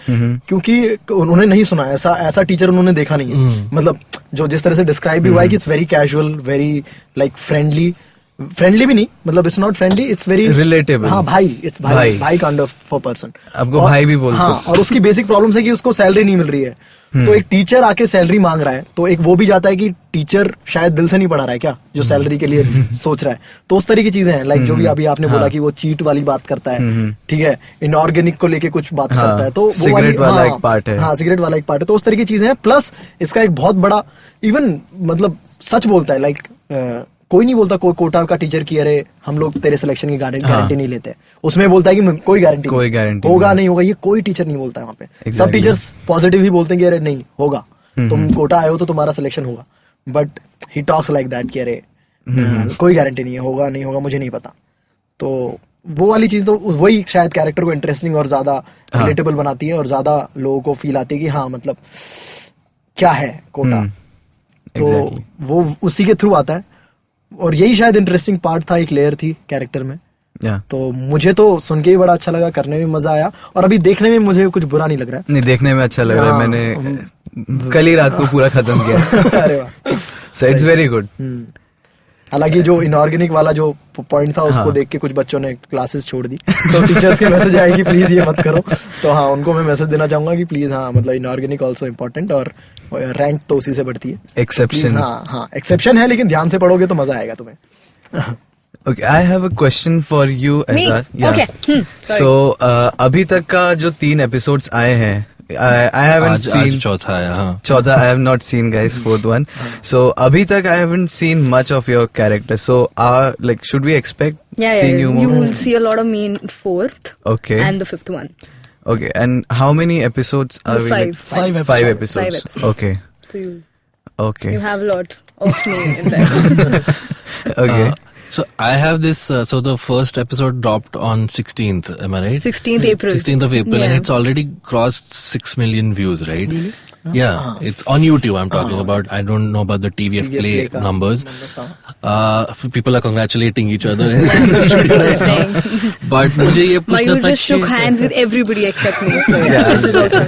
क्योंकि उन्होंने नहीं सुना, ऐसा टीचर उन्होंने देखा नहीं है. मतलब जो जिस तरह से डिस्क्राइब भी हुआ है कि it's very casual, very like friendly भी नहीं, मतलब it's not friendly, it's very relatable. हाँ भाई, इट्स भाई काइंड ऑफ पर्सन. आपको भाई भी बोलते. हाँ, और उसकी बेसिक प्रॉब्लम है कि उसको सैलरी नहीं मिल रही है. तो एक टीचर आके सैलरी मांग रहा है, तो एक वो भी जाता है कि टीचर शायद दिल से नहीं पढ़ा रहा है क्या, जो सैलरी के लिए सोच रहा है. तो उस तरह की चीजें हैं, लाइक जो भी अभी आपने बोला कि वो चीट वाली बात करता है, ठीक है, इनऑर्गेनिक को लेके कुछ बात करता है. तो सिगरेट वाला एक पार्ट है. हाँ, सिगरेट वाला एक पार्ट है. तो उस तरह की चीजें हैं. प्लस इसका एक बहुत बड़ा, इवन मतलब सच बोलता है, लाइक कोई नहीं बोलता कोटा का टीचर की अरे हम लोग तेरे सिलेक्शन की गारंटी नहीं लेते. उसमें बोलता है कि कोई गारंटी होगा नहीं होगा, ये कोई टीचर नहीं बोलता है वहाँ पे. सब टीचर्स पॉजिटिव ही बोलते हैं कि अरे नहीं होगा, तुम कोटा आए हो तो तुम्हारा सिलेक्शन होगा. But he talks like that कि अरे कोई गारंटी नहीं है, होगा नहीं होगा मुझे नहीं पता. तो वो वाली चीज तो वही शायद कैरेक्टर को इंटरेस्टिंग और ज्यादा रिलेटेबल बनाती है, और ज्यादा लोगों को फील आती है कि हाँ मतलब क्या है कोटा. तो वो उसी के थ्रू आता है. और यही शायद इंटरेस्टिंग पार्ट था, एक लेयर थी कैरेक्टर में. तो मुझे तो सुन के ही बड़ा अच्छा लगा, करने में मजा आया, और अभी देखने में मुझे कुछ बुरा नहीं लग रहा है. नहीं, देखने में अच्छा लग रहा है. मैंने कल ही रात को पूरा खत्म किया. अरे वाह, सो इट्स वेरी गुड. हालांकि जो इनऑर्गेनिक वाला जो पॉइंट था उसको देख के कुछ बच्चों ने क्लासेस छोड़ दी. तो टीचर्स के मैसेज आए कि प्लीज ये मत करो. तो हाँ, उनको मैं मैसेज देना चाहूंगा कि प्लीज, हाँ मतलब इनऑर्गेनिक ऑल्सो इम्पोर्टेंट, और रैंक तो उसी से बढ़ती है. एक्सेप्शन. हाँ, एक्सेप्शन है, लेकिन ध्यान से पढ़ोगे तो मजा आएगा तुम्हें. Okay, I have a question for you, Ahsaas. Okay. So, अभी तक का जो 3 एपिसोड्स आए हैं, I haven't seen चौथा है. हाँ, चौथा I have not seen, guys. Fourth one. So अभी तक I haven't seen much of your character. So like, should we expect seeing you more? You will see a lot of me in 4th. Okay. And the 5th one. Okay, and how many episodes are we? Five episodes. Okay. So you have a lot of me in there. Okay. So I have this, so the first episode dropped on 16th, am I right? 16th April. 16th of April, Yeah. and it's already crossed 6 million views, right? Really? Yeah, it's on YouTube I'm talking about. I don't know about the TVF play numbers. People are congratulating each other in the studio right now. But मुझे ये पूछना Mayur था just shook hands with everybody except me. So this is also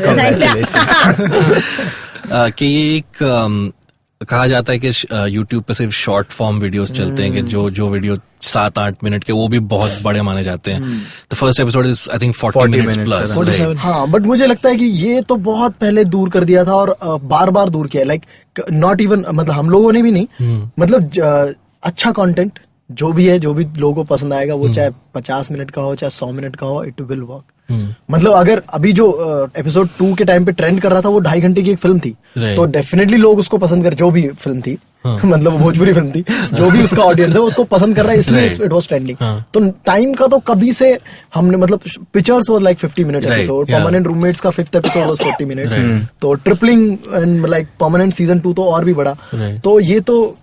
कि ये एक कहा जाता है कि YouTube पे सिर्फ शॉर्ट फॉर्म वीडियोस चलते हैं कि जो वीडियो 7-8 मिनट के वो भी बहुत बड़े माने जाते हैं. The first episode is I think 40 minutes plus. 47. हाँ, बट मुझे लगता है कि ये तो बहुत पहले दूर कर दिया था और बार बार दूर किया. लाइक नॉट इवन, मतलब हम लोगों ने भी नहीं, मतलब अच्छा कंटेंट जो भी है, जो भी लोगों को पसंद आएगा, वो चाहे 50 मिनट का हो चाहे 100 मिनट का हो, इट विल वर्क. मतलब अगर अभी जो एपिसोड 2 के टाइम पे ट्रेंड कर रहा था वो 2.5 घंटे की एक फिल्म थी, तो डेफिनेटली लोग उसको पसंद कर, जो भी फिल्म थी, मतलब वो भोजपुरी फिल्म थी, जो भी उसका ऑडियंस है उसको पसंद कर रहा है, इसलिए इट वाज ट्रेंडिंग. तो टाइम का तो कभी से हमने, मतलब pictures was like 50 minute episode, permanent roommates का 5th एपिसोड वाज 40 मिनट्स, तो tripling and like permanent season 2 तो और भी बड़ा. तो ये तो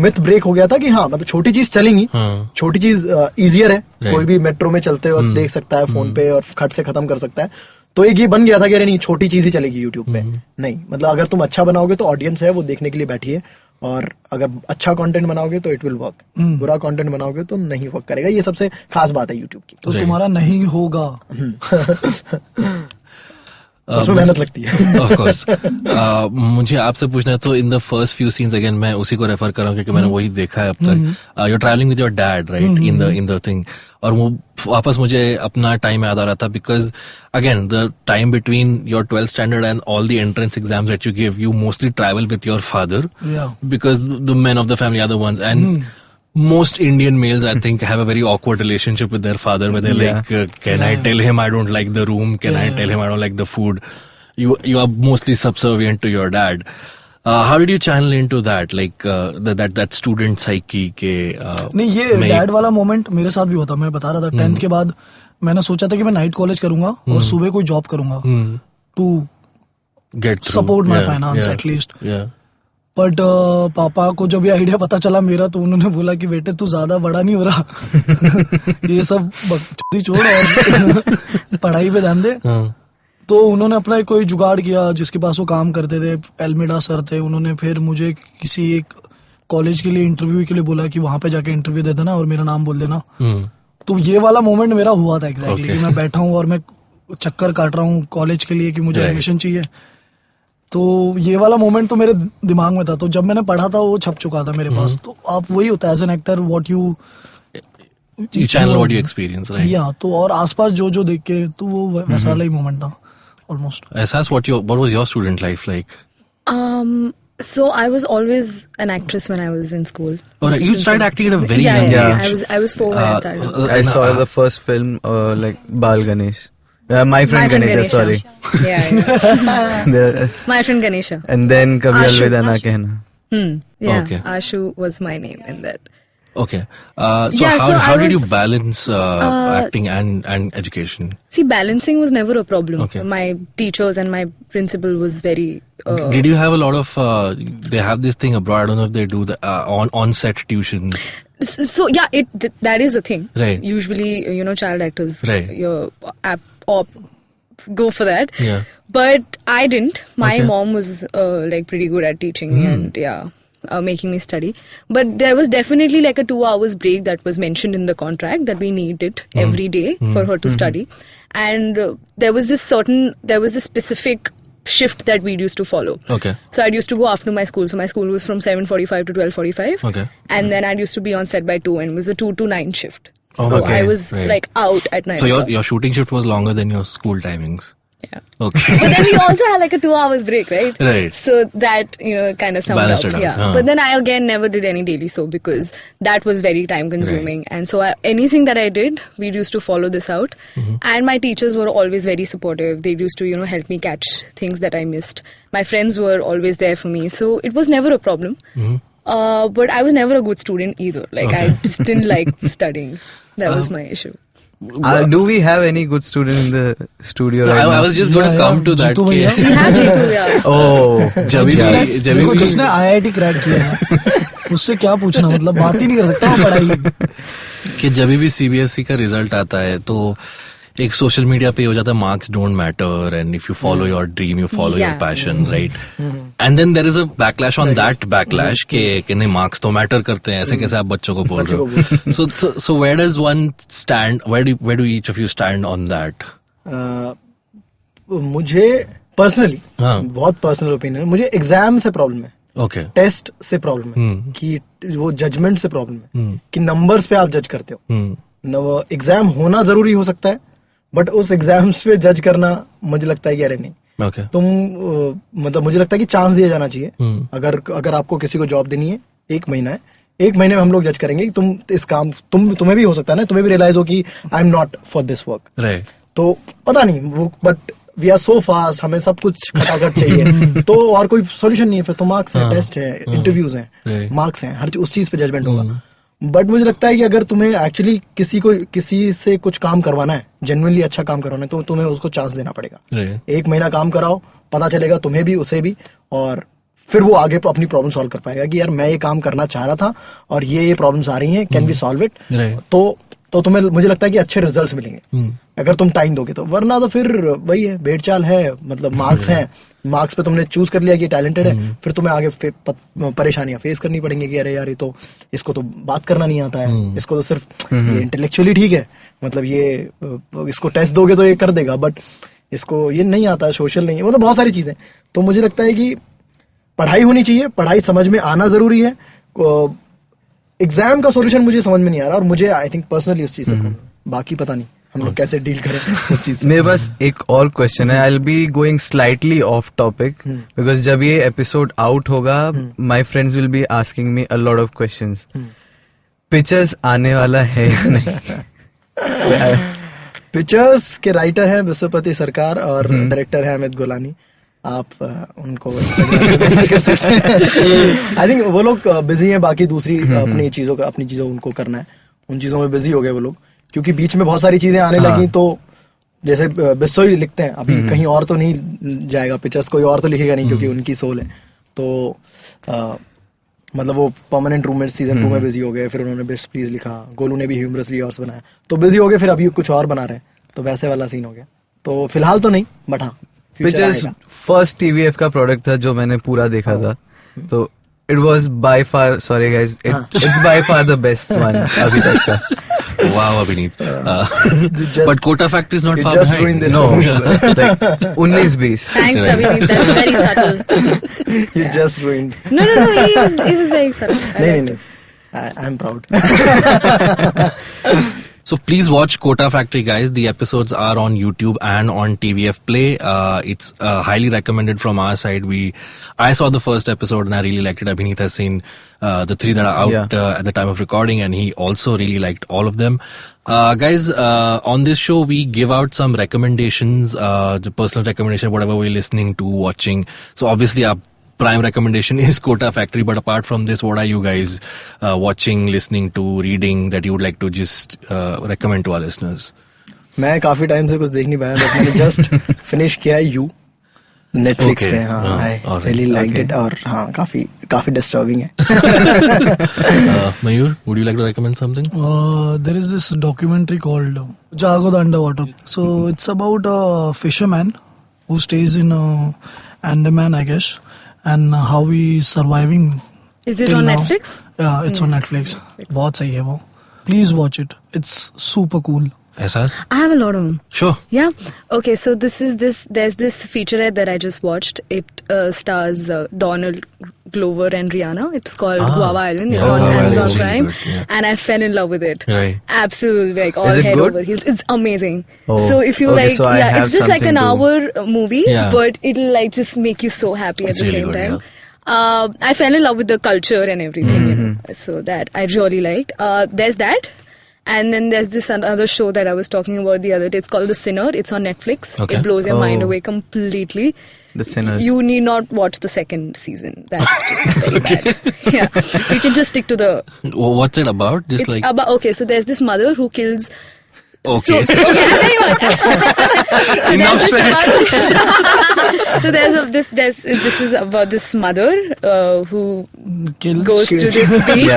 मिथ ब्रेक हो गया था कि हाँ, मतलब छोटी चीज चलेंगी, छोटी चीज इजियर है, कोई भी मेट्रो में चलते वक्त देख सकता है फोन पे और खट से खत्म कर सकता है. तो एक ये बन गया था कि अरे नहीं, छोटी चीज ही चलेगी यूट्यूब पे. नहीं, मतलब अगर तुम अच्छा बनाओगे तो ऑडियंस है वो देखने के लिए बैठी है, और अगर अच्छा कंटेंट बनाओगे तो इट विल वर्क, बुरा कंटेंट बनाओगे तो नहीं वर्क करेगा. ये सबसे खास बात है यूट्यूब की. तो तुम्हारा नहीं होगा. उसमें मेहनत लगती है. Of course. मुझे आपसे पूछना है, तो in the first few scenes, again मैं उसी को रेफर कर रहा हूँ क्योंकि मैंने वही देखा है अब तक. You are travelling with your dad right in the thing, और वो वापस मुझे अपना टाइम याद आ रहा था, because again the time between your 12th standard and all the entrance exams that you give, you mostly travel with your father because the men of the family are the ones, and most Indian males, I think, have a very awkward relationship with their father, where they're like, can I tell him I don't like the room? Can I tell him I don't like the food? You are mostly subservient to your dad. How did you channel into that, like that student psyche के? नहीं, ये dad वाला moment मेरे साथ भी होता. मैं बता रहा था 10th के बाद मैंने सोचा था कि मैं नाइट कॉलेज करूंगा और सुबह कोई जॉब करूंगा to get support my finance at least. But पापा को जब ये आइडिया पता चला मेरा, तो उन्होंने बोला कि बेटे तू ज्यादा बड़ा नहीं हो रहा, ये सब बकचोदी छोड़ और पढ़ाई पे ध्यान दे. तो उन्होंने अपना कोई जुगाड़ किया, जिसके पास वो काम करते थे, एल्मेडा सर थे, उन्होंने फिर मुझे किसी एक कॉलेज के लिए इंटरव्यू के लिए बोला कि वहां पे जाके इंटरव्यू दे देना और मेरा नाम बोल देना. तो ये वाला मोमेंट मेरा हुआ था एग्जैक्टली, कि मैं बैठा हूँ और मैं चक्कर काट रहा हूँ कॉलेज के लिए कि मुझे एडमिशन चाहिए. तो ये वाला मोमेंट तो मेरे दिमाग में था, तो जब मैंने पढ़ा था वो छप चुका था मेरे पास. तो आप वही होता है as an actor, what you channel, what you experience, right? या तो और आसपास जो देख के, तो वो वैसा वाला ही मोमेंट था almost. Ahsaas, what was your student life like? So I was always an actress when I was in school. Oh, you started acting at a very young age. I was 4 when I started. I saw the first film like Bal Ganesh. My friend Ganesha, sorry. Yeah. My friend Ganesha. And then Kabhi Alvida Na Kehna. Yeah, Okay. Ashu was my name in that. Okay. How did you balance acting and education? See, balancing was never a problem. Okay. My teachers and my principal was very... Did you have a lot of... they have this thing abroad, I don't know if they do the on-set tuitions. So yeah, that is a thing. Right. Usually, child actors, Right. go for that. Yeah. But I didn't. My Okay. mom was like pretty good at teaching me and making me study. But there was definitely like a 2 hours break that was mentioned in the contract that we need it every day for her to study. And there was this specific shift that we used to follow. Okay. So I used to go after my school. So my school was from 7:45 to 12:45. Okay. And then I used to be on set by 2, and it was a 2 to 9 shift. Oh, so okay. I was like out at 9 So o'clock. your shooting shift was longer than your school timings. Yeah. Okay. But then we also had like a 2 hours break, right? Right. So that, kind of summed Balanced out. it out. Yeah. Huh. But then I again never did any daily soap because that was very time consuming. And so anything that I did, we used to follow this out. And my teachers were always very supportive. They used to, help me catch things that I missed. My friends were always there for me. So it was never a problem. But I was never a good student either. Like I just didn't like studying. That was my issue. Do we have any good student in the studio right now? I was just going to come to that. We have Jitu, yeah. Oh, देखो जिसने IIT crack किया है उससे क्या पूछना, मतलब बात ही नहीं कर सकता पढ़ाई कि जब भी CBSE का रिजल्ट आता है तो एक सोशल मीडिया पे हो जाता है marks don't matter and if you follow your dream you follow your passion, right? And then there is a backlash on that backlash कि नहीं मार्क्स तो मैटर करते हैं, ऐसे कैसे आप बच्चों को बोल रहे हो? So where does one stand, where do each of you stand on that? मुझे पर्सनली बहुत पर्सनल ओपिनियन, मुझे एग्जाम से प्रॉब्लम है, ओके, टेस्ट से प्रॉब्लम है कि वो जजमेंट से प्रॉब्लम है कि नंबर्स पे आप जज करते हो। एग्जाम होना जरूरी हो सकता है बट उस एग्जाम्स पे जज करना मुझे लगता है कि अरे नहीं, तुम मतलब मुझे लगता है कि चांस दिया जाना चाहिए। अगर आपको किसी को जॉब देनी है, 1 महीना है, 1 महीने में हम लोग जज करेंगे कि तुम इस काम तुम्हें भी हो सकता है ना, तुम्हें भी रियलाइज हो कि I am not for this work, तो पता नहीं वो, but we are so fast, हमें सब कुछ खटाखट चाहिए तो और कोई सोल्यूशन नहीं है फिर तो मार्क्स है, टेस्ट है, इंटरव्यूज हैं, मार्क्स हैं, हर उस चीज पे जजमेंट होगा। बट मुझे लगता है कि अगर तुम्हें एक्चुअली किसी से कुछ काम करवाना है, जेन्युइनली अच्छा काम करवाना है, तो तुम्हें उसको चांस देना पड़ेगा। 1 महीना काम कराओ, पता चलेगा तुम्हें भी उसे भी, और फिर वो आगे अपनी प्रॉब्लम सॉल्व कर पाएगा कि यार मैं ये काम करना चाह रहा था और ये प्रॉब्लम्स आ रही हैं, कैन वी सॉल्व इट? तो तुम्हें मुझे लगता है कि अच्छे रिजल्ट्स मिलेंगे अगर तुम टाइम दोगे तो, वरना तो फिर वही है, भेड़ चाल है, मतलब मार्क्स हैं, मार्क्स पे तुमने चूज कर लिया कि टैलेंटेड है, फिर तुम्हें आगे परेशानियां फेस करनी पड़ेंगी कि अरे यार ये तो, इसको तो बात करना नहीं आता है, इसको तो सिर्फ ये इंटेलेक्चुअली ठीक है, मतलब ये इसको टेस्ट दोगे तो ये कर देगा, बट इसको ये नहीं आता है, सोशल नहीं है, मतलब बहुत सारी चीजें। तो मुझे लगता है कि पढ़ाई होनी चाहिए, पढ़ाई समझ में आना जरूरी है। एग्जाम का सॉल्यूशन मुझे समझ में नहीं आ रहा, और मुझे आई थिंक पर्सनली उस चीज से, बाकी पता नहीं हम लोग कैसे डील करें उस चीज से। मेरे पास एक और क्वेश्चन है, I will be going slightly of topic because जब ये एपिसोड आउट होगा my friends will be asking me a lot of questions. Pictures आने वाला है या नहीं? पिक्चर्स के राइटर हैं विश्वपति सरकार और डायरेक्टर है अमित गोलानी, आप उनको मैसेज कर सकते हैं। आई थिंक वो लोग बिजी हैं, बाकी दूसरी अपनी चीजों उनको करना है, उन चीजों में बिजी हो गए वो लोग, क्योंकि बीच में बहुत सारी चीजें आने लगी, तो जैसे बिस्सोई लिखते हैं अभी कहीं और तो नहीं जाएगा पिक्चर्स, कोई और तो लिखेगा नहीं क्योंकि उनकी सोल है, तो मतलब वो परमानेंट रूममेट सीजन 2 में बिजी हो गए, फिर उन्होंने बेस्ट प्लीज लिखा, गोलू ने भी ह्यूमरसली हॉर्स बनाया, तो बिजी हो गए, फिर अभी कुछ और बना रहे हैं, तो वैसे वाला सीन हो गया, तो फिलहाल तो नहीं, बट हाँ पिक्चर्स फर्स्ट TVF का प्रोडक्ट था जो मैंने पूरा देखा था, तो it was by far, sorry guys, it's by far the best one अभी तक का। Wow, Abhineet. But Kota Factory is not far just behind. No, like 19-20. Thanks, Abhineet. That's very subtle. You just ruined. No. He was very subtle. No. I'm proud. So please watch Kota Factory, guys. The episodes are on YouTube and on TVF Play. It's highly recommended from our side. I saw the first episode and I really liked it. Abhineet has seen the 3 that are out at the time of recording, and he also really liked all of them. Guys, on this show we give out some recommendations, the personal recommendation, whatever we're listening to, watching. So obviously our prime recommendation is Kota Factory, but apart from this, what are you guys watching, listening to, reading that you would like to just recommend to our listeners? मैं काफी time से कुछ देख नहीं पाया, but मैंने just finish किया है यू नेटफ्लिक्स पे। हाँ, आई रियली लाइक्ड इट, और हाँ काफी डिस्टर्बिंग है। Mayur, would you like to recommend something? There is this documentary called Jago the Underwater. So it's about a fisherman who stays in Andaman, I guess, and how he's surviving. Is it on Netflix? Yeah, it's on Netflix. बहुत सही है वो. Please watch it. It's super cool. Ahsaas? I have a lot of them. Sure. Yeah. Okay, so there's this featurette that I just watched. It stars Donald Glover and Rihanna. It's called Guava Island. It's on Amazon Prime. Really good, and I fell in love with it. Right. Absolutely, like all Is it head good? over heels. It's amazing. Oh. So if you Okay, like, so I have it's just like an something hour movie, but it'll like just make you so happy at the really same good, time. I fell in love with the culture and everything, you know. So that I really liked. There's that. And then there's this another show that I was talking about the other day. It's called The Sinner. It's on Netflix. Okay. It blows your mind away completely. The Sinners. You need not watch the second season. That's just very bad. Yeah. You can just stick to the... What's it about? Just It's like... about... Okay, so there's this mother who kills Okay. I'll tell you what. Enough said. So this is about this mother who Kill. goes to this beach,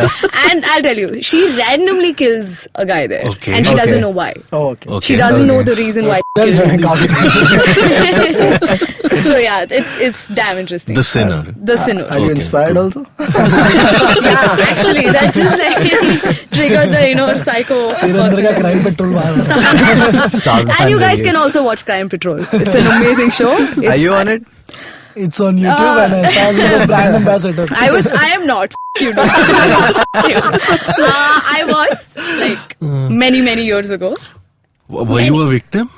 and I'll tell you, she randomly kills a guy there, Okay. and she doesn't know why. Oh, okay. Okay. She doesn't know the reason why. Well done. So yeah, it's damn interesting. The sinner. The sinner. Are you Okay, inspired cool. also? Yeah, actually, that just like triggered the psycho. Jitendra ka crime patrol And you guys can also watch Crime Patrol. It's an amazing show. Are you on it? It's on YouTube and Ahsaas is a brand ambassador. I am not. You know. I was like many years ago. Were you a victim?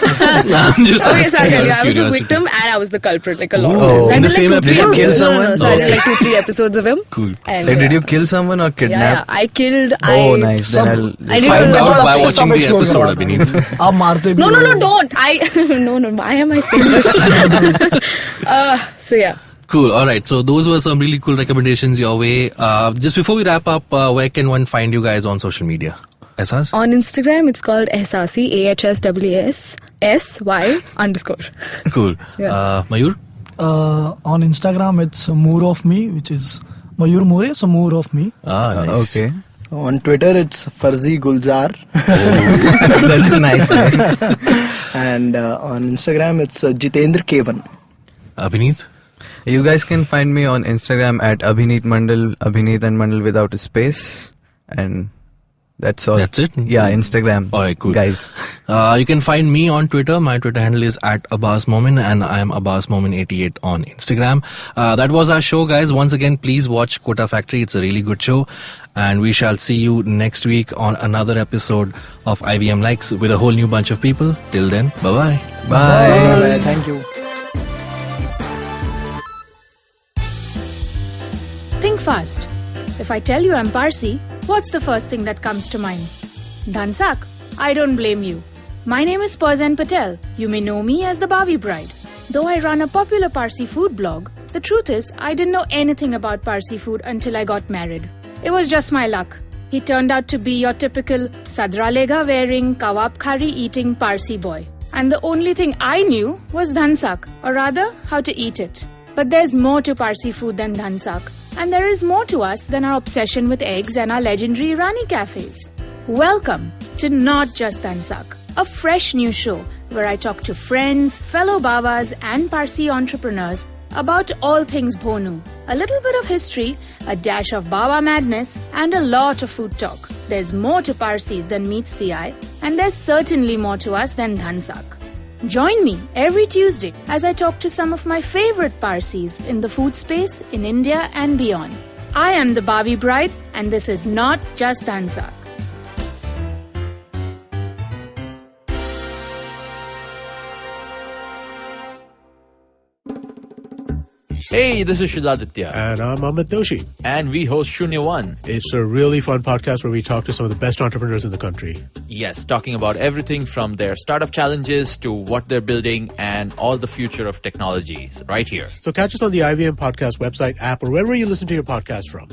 I'm just Okay, so I'll asking tell you, out I of was a curiosity. victim and I was the culprit, like a lot. Oh. So I In the did same like 2-3 episode? Did you kill episodes. No, someone? so I did Okay. like 2-3 episodes of him. Cool. And, Like, did you kill someone or Yeah, kidnap? I killed. Oh, nice. Then I'll I did Find a out lot by of- watching the episode, Abhineet. आप मारते भी No, हो। don't. No. Why am I saying this? So yeah. Cool. All right. So those were some really cool recommendations your way. Just before we wrap up, where can one find you guys on social media? Ahsaas? On Instagram, it's called Ahsaasi, AHSAASSY_. Cool. Yeah. Mayur? On Instagram, it's more of me, which is Mayur More, so more of me. Nice. Okay. On Twitter, it's Farzi Gulzar. That's a nice name. And on Instagram, it's Jitendra Kumar. Abhineet? You guys can find me on Instagram at Abhineet Mandal, Abhineet and Mandal without a space. And that's all. That's it? Yeah, Instagram. All right, cool. Guys. You can find me on Twitter. My Twitter handle is at Abbas Momin and I am Abbas Momin88 on Instagram. That was our show, guys. Once again, please watch Kota Factory. It's a really good show. And we shall see you next week on another episode of IVM Likes with a whole new bunch of people. Till then, bye-bye. Bye. Thank you. Think fast. If I tell you I'm Parsi, what's the first thing that comes to mind? Dhansak? I don't blame you. My name is Pazan Patel. You may know me as the Bhavi Bride. Though I run a popular Parsi food blog, the truth is I didn't know anything about Parsi food until I got married. It was just my luck. He turned out to be your typical sadralega wearing, kawab khari eating Parsi boy. And the only thing I knew was dhansak, or rather, how to eat it. But there's more to Parsi food than dhansak. And there is more to us than our obsession with eggs and our legendary Irani cafes. Welcome to Not Just Dhansak, a fresh new show where I talk to friends, fellow Babas and Parsi entrepreneurs about all things Bhonu. A little bit of history, a dash of Baba madness and a lot of food talk. There's more to Parsis than meets the eye, and there's certainly more to us than Dhansak. Join me every Tuesday as I talk to some of my favorite Parsis in the food space in India and beyond. I am the Bhavi Bride and this is Not Just Dhansak. Hey, this is Shridaditya. And I'm Amit Doshi. And we host Shunya One. It's a really fun podcast where we talk to some of the best entrepreneurs in the country. Yes, talking about everything from their startup challenges to what they're building and all the future of technology right here. So catch us on the IVM Podcast website, app, or wherever you listen to your podcast from.